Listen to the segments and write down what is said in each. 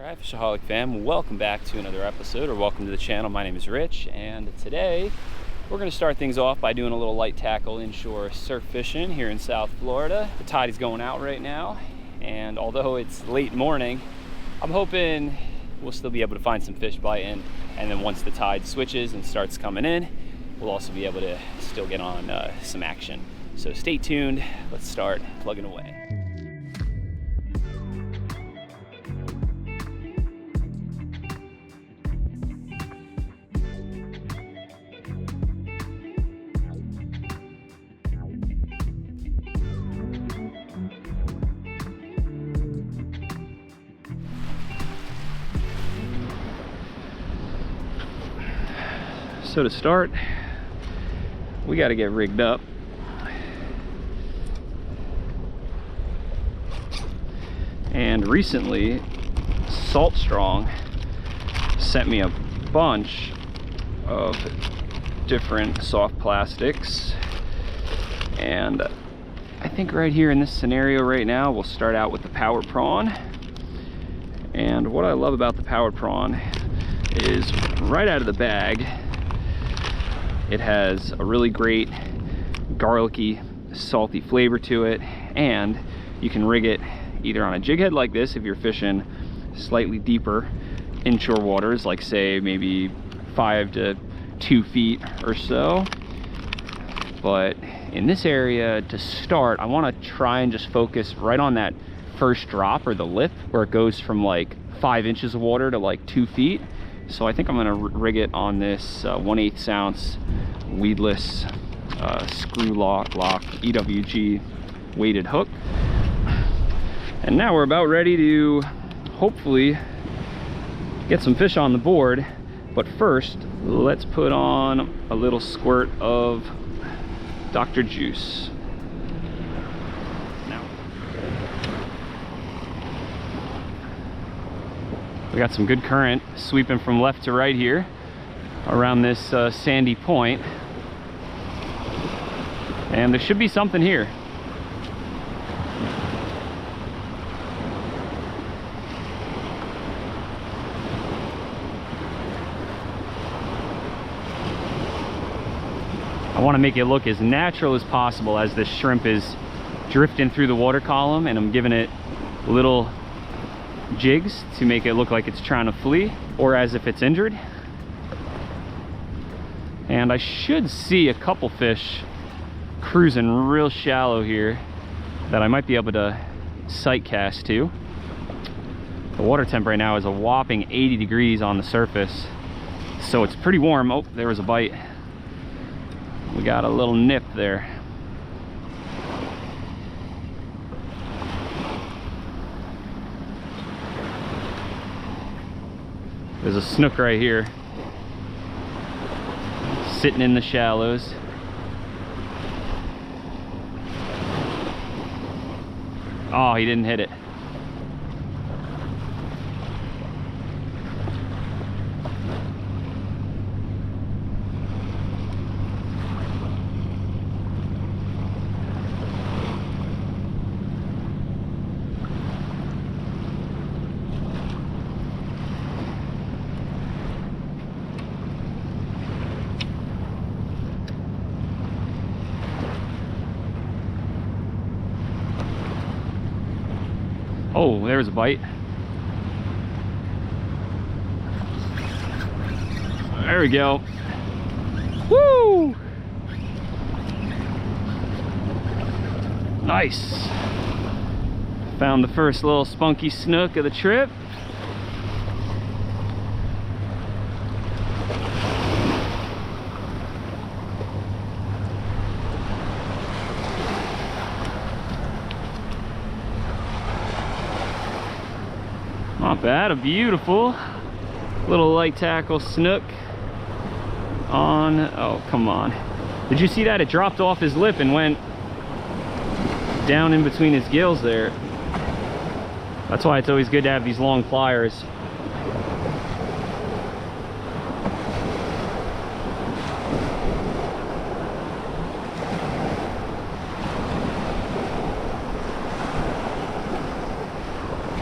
Alright, FishAholic fam, welcome back to another episode, or welcome to the channel. My name is Rich, and today we're going to start things off by doing a little light tackle inshore surf fishing here in South Florida. The tide is going out right now, and although it's late morning, I'm hoping we'll still be able to find some fish biting, and then once the tide switches and starts coming in, we'll also be able to still get on some action. So stay tuned, let's start plugging away. So to start, we got to get rigged up. And recently, Salt Strong sent me a bunch of different soft plastics. And I think right here in this scenario right now, we'll start out with the powered prawn. And what I love about the powered prawn is right out of the bag, it has a really great garlicky, salty flavor to it, and you can rig it either on a jig head like this if you're fishing slightly deeper inshore waters, like say maybe 5 to 2 feet or so. But in this area to start, I want to try and just focus right on that first drop or the lip where it goes from like 5 inches of water to like 2 feet. So I think I'm going to rig it on this 1/8 ounce weedless screw lock EWG weighted hook. And now we're about ready to hopefully get some fish on the board. But first, let's put on a little squirt of Dr. Juice. Now, we got some good current sweeping from left to right here around this sandy point, and there should be something here. I want to make it look as natural as possible as this shrimp is drifting through the water column, and I'm giving it little jigs to make it look like it's trying to flee or as if it's injured. And I should see a couple fish cruising real shallow here that I might be able to sight cast to. The water temp right now is a whopping 80 degrees on the surface, so it's pretty warm. Oh, there was a bite. We got a little nip there. There's a snook right here, sitting in the shallows. Oh, he didn't hit it. Oh, there's a bite. There we go. Woo! Nice. Found the first little spunky snook of the trip. Not bad, a beautiful little light tackle snook on, oh come on. Did you see that? It dropped off his lip and went down in between his gills there. That's why it's always good to have these long pliers.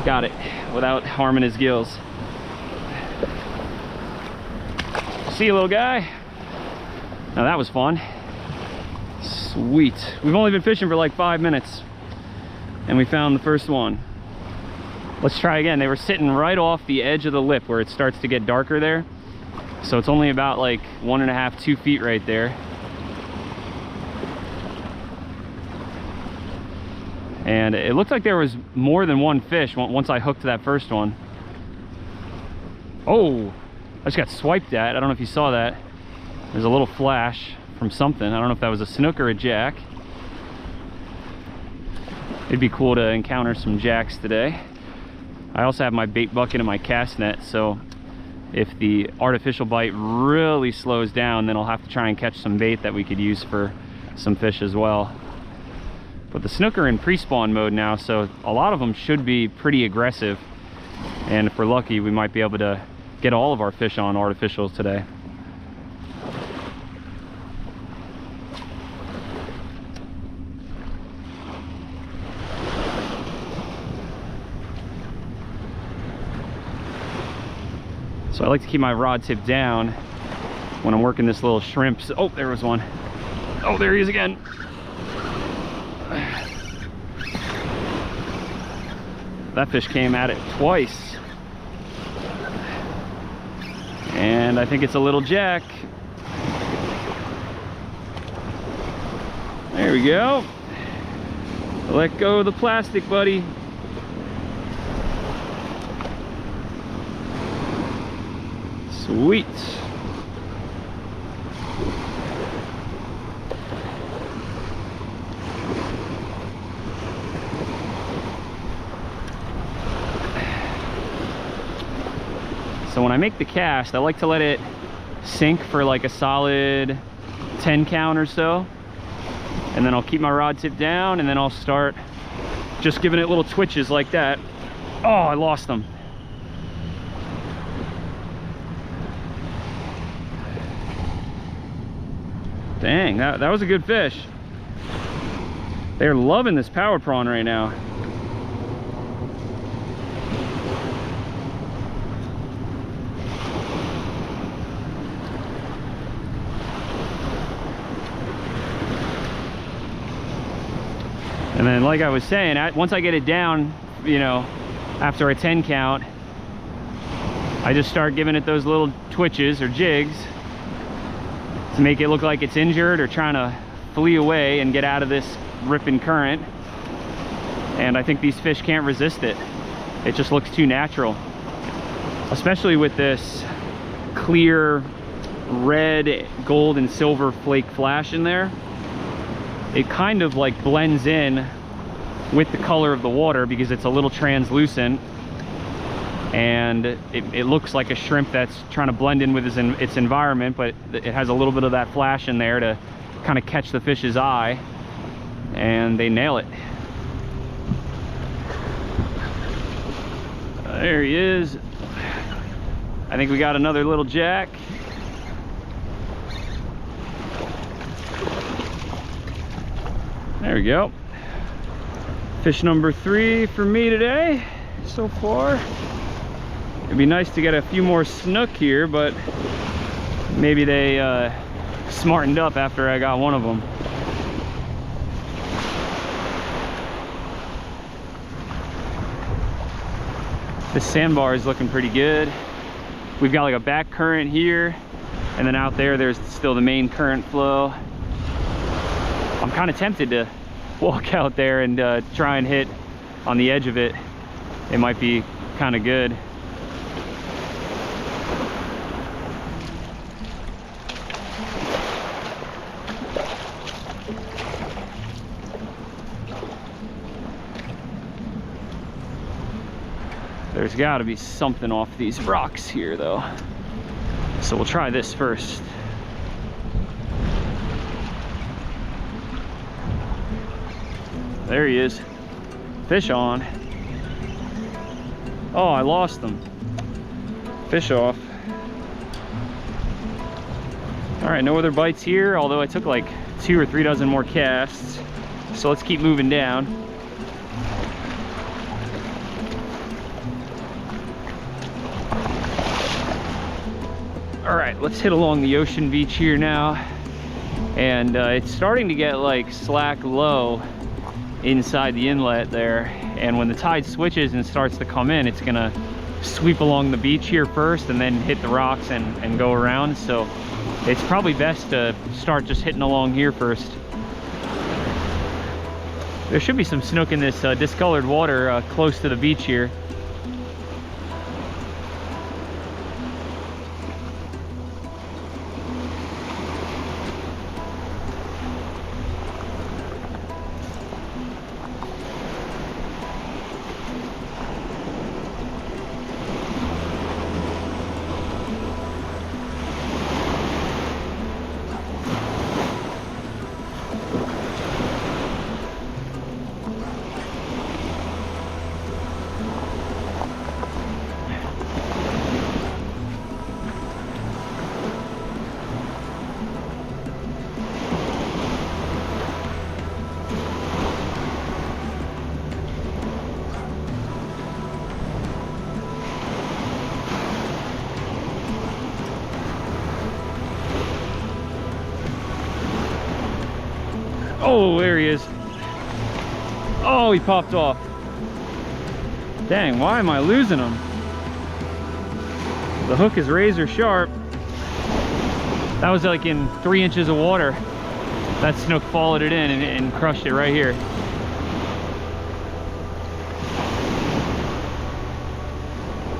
Got it without harming his gills. See you, little guy. Now that was fun. Sweet. We've only been fishing for like 5 minutes and we found the first one. Let's try again. They were sitting right off the edge of the lip where it starts to get darker there. So it's only about like 1.5, 2 feet right there. And it looked like there was more than one fish once I hooked that first one. Oh, I just got swiped at. I don't know if you saw that. There's a little flash from something. I don't know if that was a snook or a jack. It'd be cool to encounter some jacks today. I also have my bait bucket and my cast net, so if the artificial bite really slows down, then I'll have to try and catch some bait that we could use for some fish as well. But the snook are in pre-spawn mode now, so a lot of them should be pretty aggressive. And if we're lucky, we might be able to get all of our fish on artificials today. So I like to keep my rod tip down when I'm working this little shrimp. Oh, there was one. Oh, there he is again. That fish came at it twice. And I think it's a little jack. There we go. Let go of the plastic, buddy. Sweet. So when I make the cast, I like to let it sink for like a solid 10 count or so. And then I'll keep my rod tip down and then I'll start just giving it little twitches like that. Oh, I lost them. Dang, that was a good fish. They're loving this power prawn right now. And then, like I was saying, once I get it down, you know, after a 10 count, I just start giving it those little twitches or jigs to make it look like it's injured or trying to flee away and get out of this ripping current. And I think these fish can't resist it. It just looks too natural, especially with this clear red, gold, and silver flake flash in there. It kind of like blends in with the color of the water because it's a little translucent, and it looks like a shrimp that's trying to blend in with its environment, but it has a little bit of that flash in there to kind of catch the fish's eye, and they nail it. There he is. I think we got another little jack. There we go. Fish number 3 for me today so far. It'd be nice to get a few more snook here, but maybe they smartened up after I got one of them. This sandbar is looking pretty good. We've got like a back current here, and then out there's still the main current flow. I'm kind of tempted to walk out there and try and hit on the edge of it. It might be kind of good. There's got to be something off these rocks here though, so we'll try this first. There he is. Fish on. Oh, I lost them. Fish off. All right, no other bites here, although I took like 2 or 3 dozen more casts. So let's keep moving down. right, let's hit along the ocean beach here now. And it's starting to get like slack low inside the inlet there. And when the tide switches and starts to come in, it's gonna sweep along the beach here first and then hit the rocks and go around. So it's probably best to start just hitting along here first. There should be some snook in this discolored water close to the beach here. Oh, there he is. Oh, he popped off. Dang, why am I losing him? The hook is razor sharp. That was like in 3 inches of water. That snook followed it in and crushed it right here.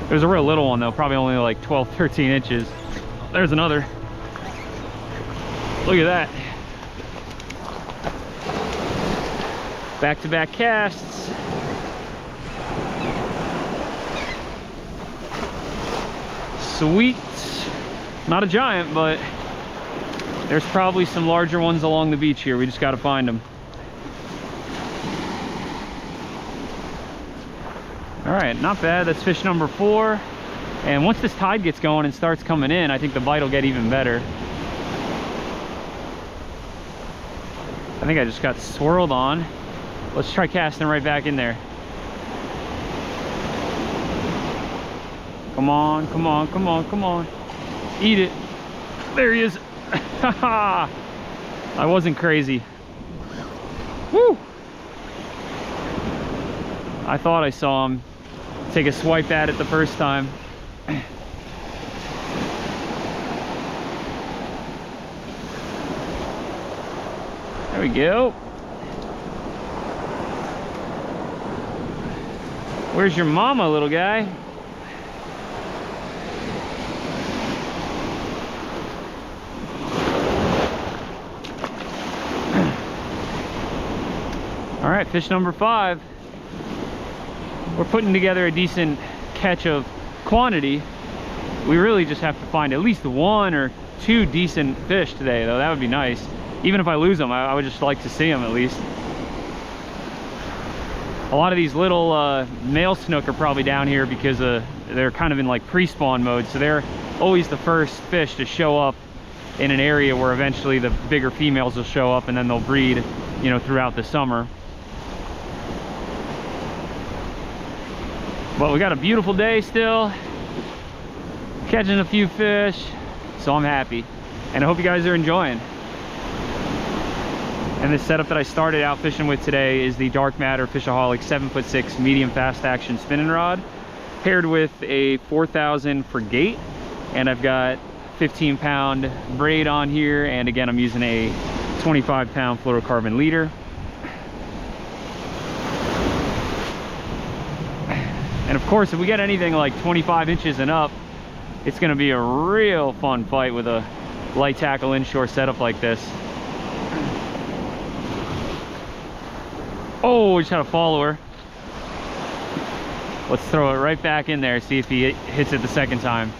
It was a real little one though, probably only like 12, 13 inches. There's another. Look at that. Back-to-back casts. Sweet. Not a giant, but there's probably some larger ones along the beach here. We just got to find them. All right, not bad. That's fish number 4. And once this tide gets going and starts coming in, I think the bite will get even better. I think I just got swirled on. Let's try casting right back in there. Come on, come on, come on, come on. Eat it. There he is. I wasn't crazy. Woo! I thought I saw him take a swipe at it the first time. There we go. Where's your mama, little guy? All right, fish number 5. We're putting together a decent catch of quantity. We really just have to find at least 1 or 2 decent fish today, though. That would be nice. Even if I lose them, I would just like to see them at least. A lot of these little male snook are probably down here because they're kind of in like pre-spawn mode, so they're always the first fish to show up in an area where eventually the bigger females will show up, and then they'll breed, you know, throughout the summer. But we got a beautiful day still, catching a few fish, so I'm happy, and I hope you guys are enjoying. And this setup that I started out fishing with today is the Dark Matter FishAholic 7'6" medium fast action spinning rod, paired with a 4000 for gate, and I've got 15-pound braid on here, and again I'm using a 25-pound fluorocarbon leader. And of course, if we get anything like 25 inches and up, it's going to be a real fun fight with a light tackle inshore setup like this. Oh, we just had a follower. Let's throw it right back in there, see if he hits it the second time.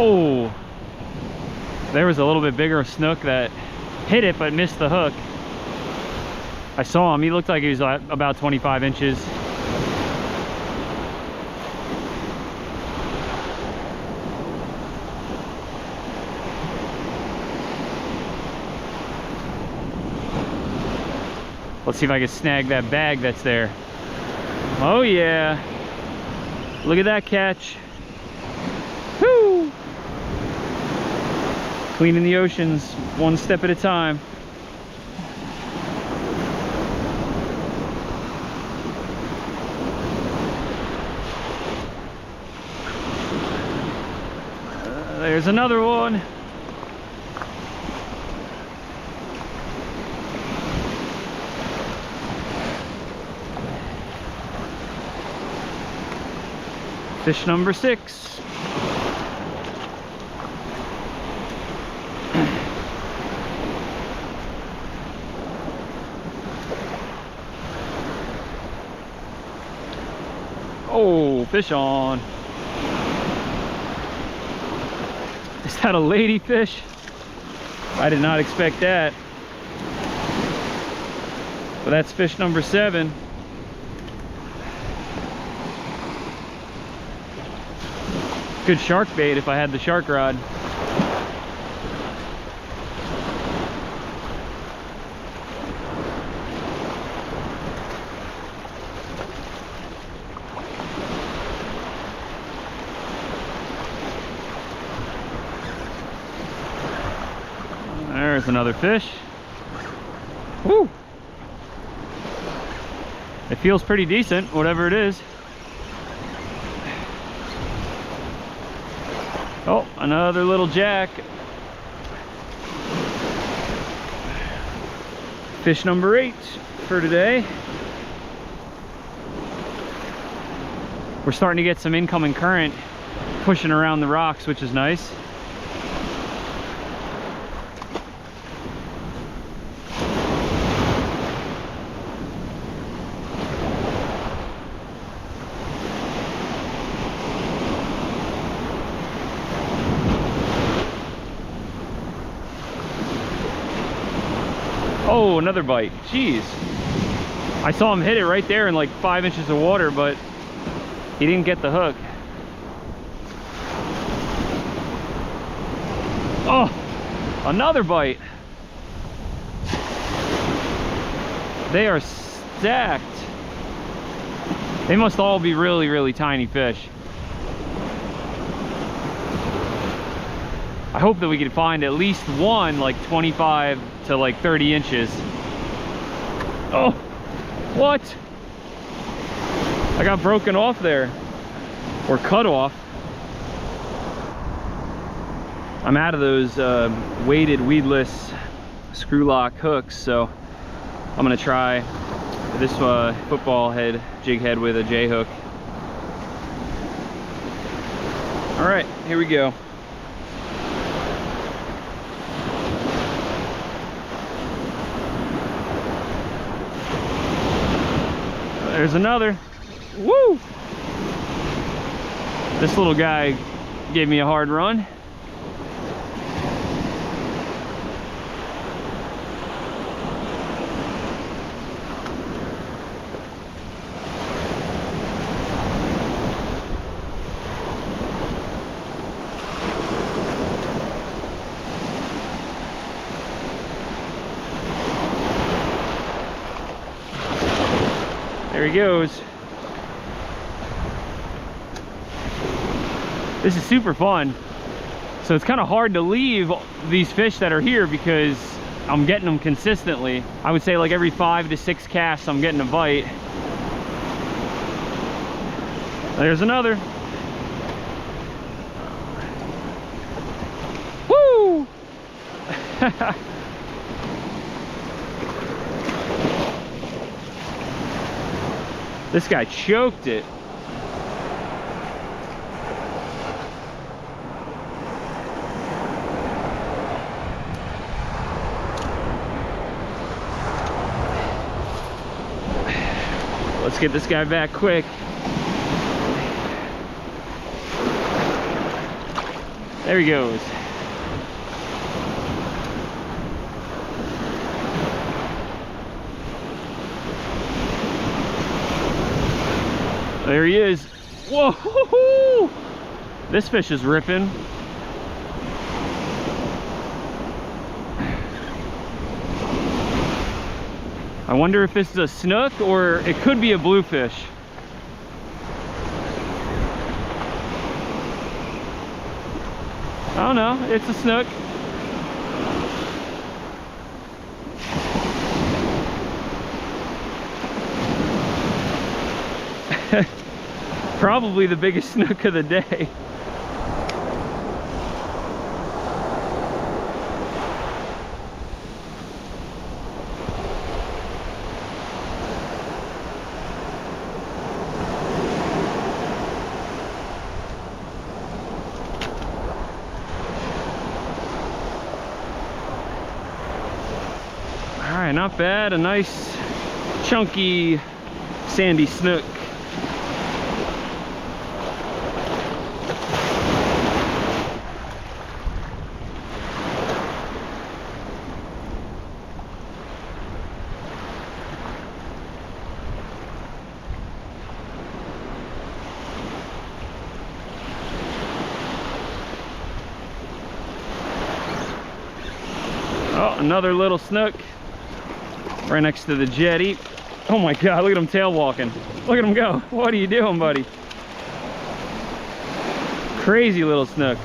Oh, there was a little bit bigger snook that hit it but missed the hook. I saw him. He looked like he was about 25 inches. Let's see if I can snag that bag that's there. Oh yeah. Look at that catch. Woo! Cleaning the oceans one step at a time. There's another one. Fish number 6. Oh, fish on. Is that a ladyfish? I did not expect that. But that's fish number 7. Good shark bait if I had the shark rod. There's another fish. Woo! It feels pretty decent, whatever it is. Oh, another little jack. Fish number 8 for today. We're starting to get some incoming current pushing around the rocks, which is nice. Oh, another bite. Jeez. I saw him hit it right there in like 5 inches of water, but he didn't get the hook. Oh, another bite. They are stacked. They must all be really, really tiny fish. I hope that we can find at least one like 25 to like 30 inches. Oh, what? I got broken off there, or cut off. I'm out of those weighted weedless screw lock hooks, so I'm gonna try this football head jig head with a J hook. All right, here we go. There's another. Woo! This little guy gave me a hard run. There he goes. This is super fun. So it's kind of hard to leave these fish that are here because I'm getting them consistently. I would say like every 5 to 6 casts I'm getting a bite. There's another. Woo! This guy choked it. Let's get this guy back quick. There he goes. There he is. Whoa! This fish is ripping. I wonder if this is a snook or it could be a bluefish. I don't know, it's a snook. Probably the biggest snook of the day. All right, not bad. A nice chunky sandy snook. Oh, another little snook right next to the jetty. Oh my God, look at him tail walking. Look at him go. What are you doing, buddy? Crazy little snook.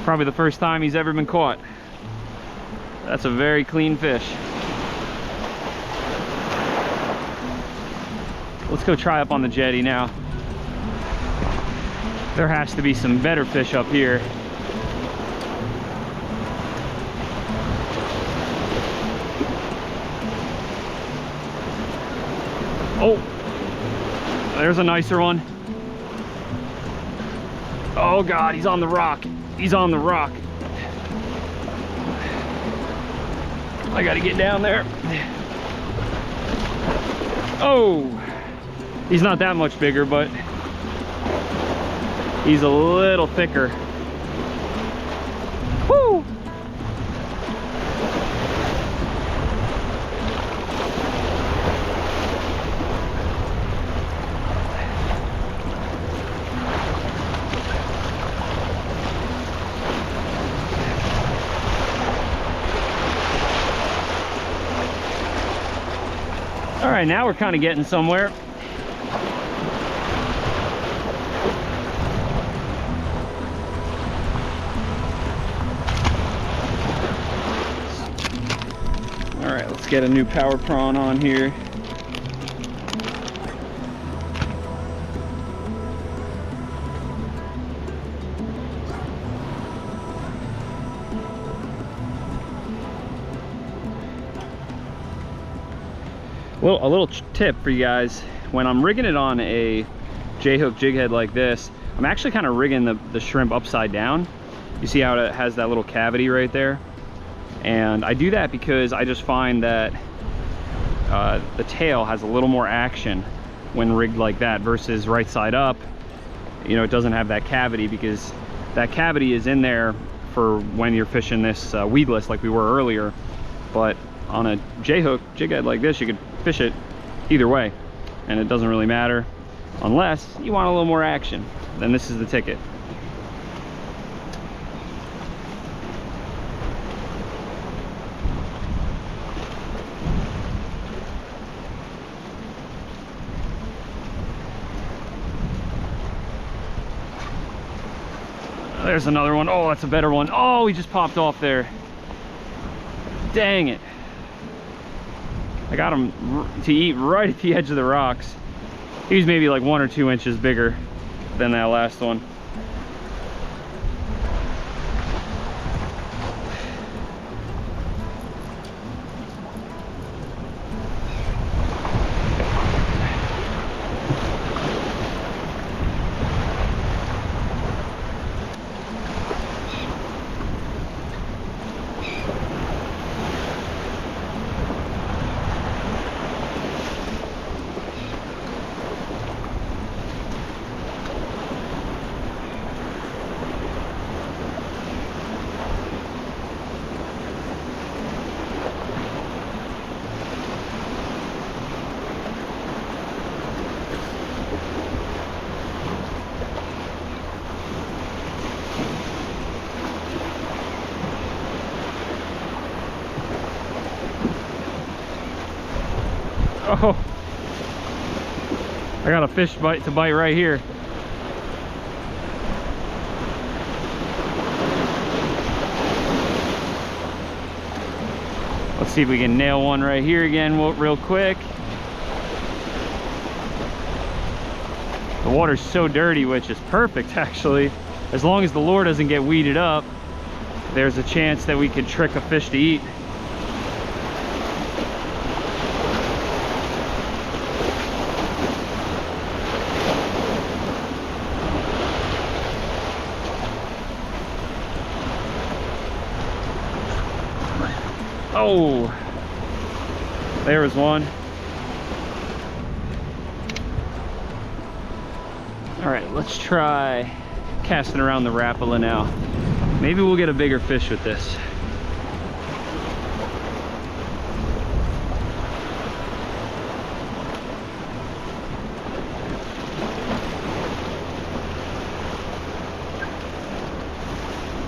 Probably the first time he's ever been caught. That's a very clean fish. Let's go try up on the jetty now. There has to be some better fish up here. Oh, there's a nicer one. Oh God, he's on the rock. He's on the rock. I gotta get down there. Oh, he's not that much bigger, but he's a little thicker. Woo! All right, now we're kind of getting somewhere. All right, let's get a new power prawn on here. Well, a little tip for you guys. When I'm rigging it on a J-hook jig head like this, I'm actually kind of rigging the shrimp upside down. You see how it has that little cavity right there? And I do that because I just find that the tail has a little more action when rigged like that versus right side up. You know, it doesn't have that cavity because that cavity is in there for when you're fishing this weedless like we were earlier. But on a J-hook jig head like this, you could fish it either way and it doesn't really matter, unless you want a little more action. Then this is the ticket. There's another one. Oh, that's a better one. Oh, he just popped off there. Dang it. I got him to eat right at the edge of the rocks. He was maybe like 1 or 2 inches bigger than that last one. Oh, I got a fish bite to bite right here. Let's see if we can nail one right here again real quick. The water's so dirty, which is perfect actually. As long as the lure doesn't get weeded up, there's a chance that we could trick a fish to eat. Oh, there was one. All right, let's try casting around the Rapala now. Maybe we'll get a bigger fish with this.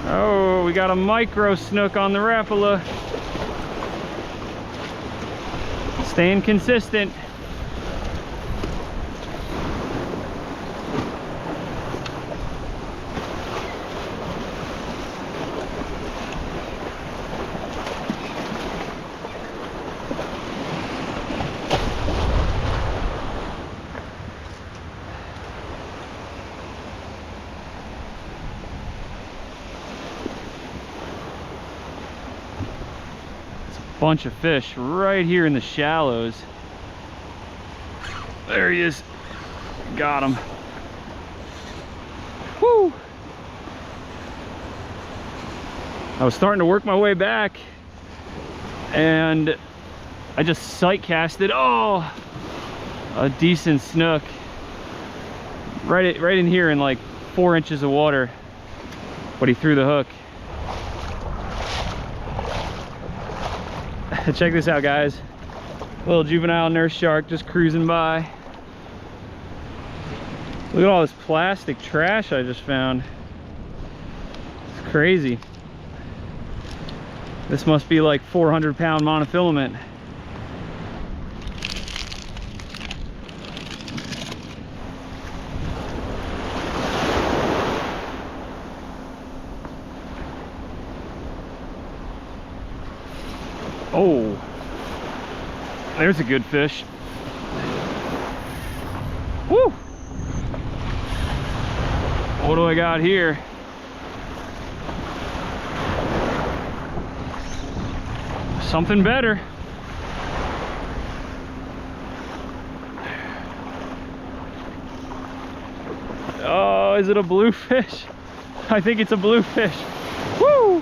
Oh, we got a micro snook on the Rapala. Staying consistent. Bunch of fish right here in the shallows. There he is. Got him. Woo! I was starting to work my way back and I just sight casted. Oh, a decent snook right in here in like 4 inches of water, but he threw the hook. Check this out, guys. Little juvenile nurse shark just cruising by. Look at all this plastic trash I just found. It's crazy. This must be like 400-pound monofilament. Oh, there's a good fish. Woo! What do I got here? Something better. Oh, is it a bluefish? I think it's a bluefish. Woo!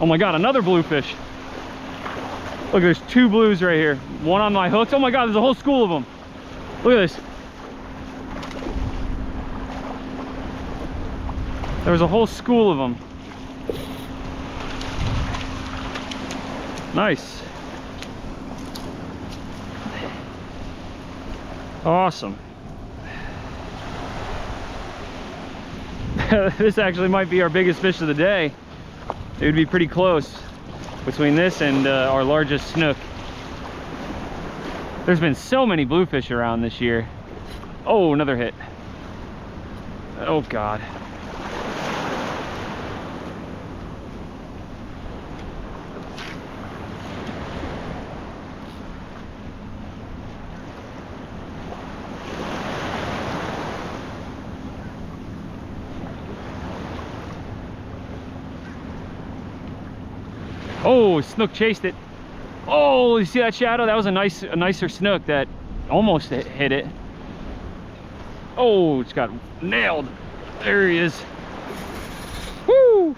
Oh my God, another bluefish. Look, there's 2 blues right here. One on my hooks. Oh my God, there's a whole school of them. Look at this. There's a whole school of them. Nice. Awesome. This actually might be our biggest fish of the day. It would be pretty close between this and our largest snook. There's been so many bluefish around this year. Oh, another hit. Oh God. Oh, snook chased it. Oh, you see that shadow? That was a nicer snook that almost hit it. Oh, it's got nailed. There he is. Woo!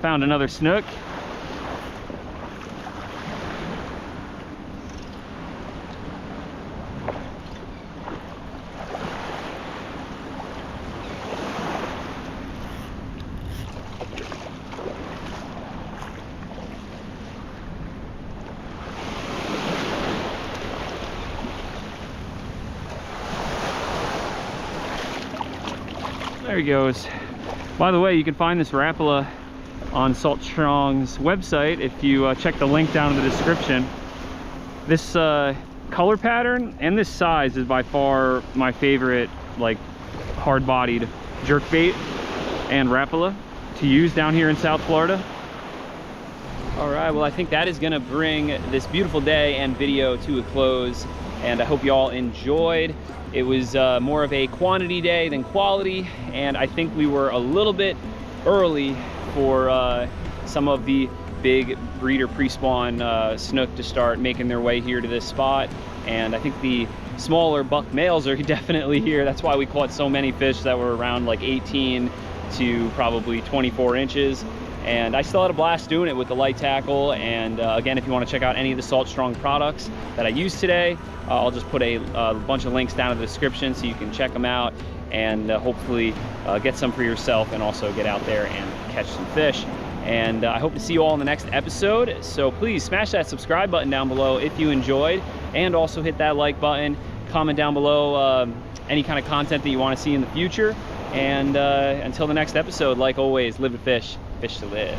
Found another snook. There he goes. By the way, you can find this Rapala on Salt Strong's website. If you check the link down in the description, this color pattern and this size is by far my favorite, like, hard-bodied jerkbait and Rapala to use down here in South Florida. All right, well, I think that is gonna bring this beautiful day and video to a close, and I hope you all enjoyed. It was more of a quantity day than quality, and I think we were a little bit early for some of the big breeder pre-spawn snook to start making their way here to this spot. And I think the smaller buck males are definitely here. That's why we caught so many fish that were around like 18 to probably 24 inches. And I still had a blast doing it with the light tackle. And again, if you want to check out any of the Salt Strong products that I used today, I'll just put a bunch of links down in the description so you can check them out and hopefully get some for yourself and also get out there and catch some fish. And I hope to see you all in the next episode. So please smash that subscribe button down below if you enjoyed, and also hit that like button. Comment down below any kind of content that you want to see in the future. And until the next episode, like always, live to fish, fish to live.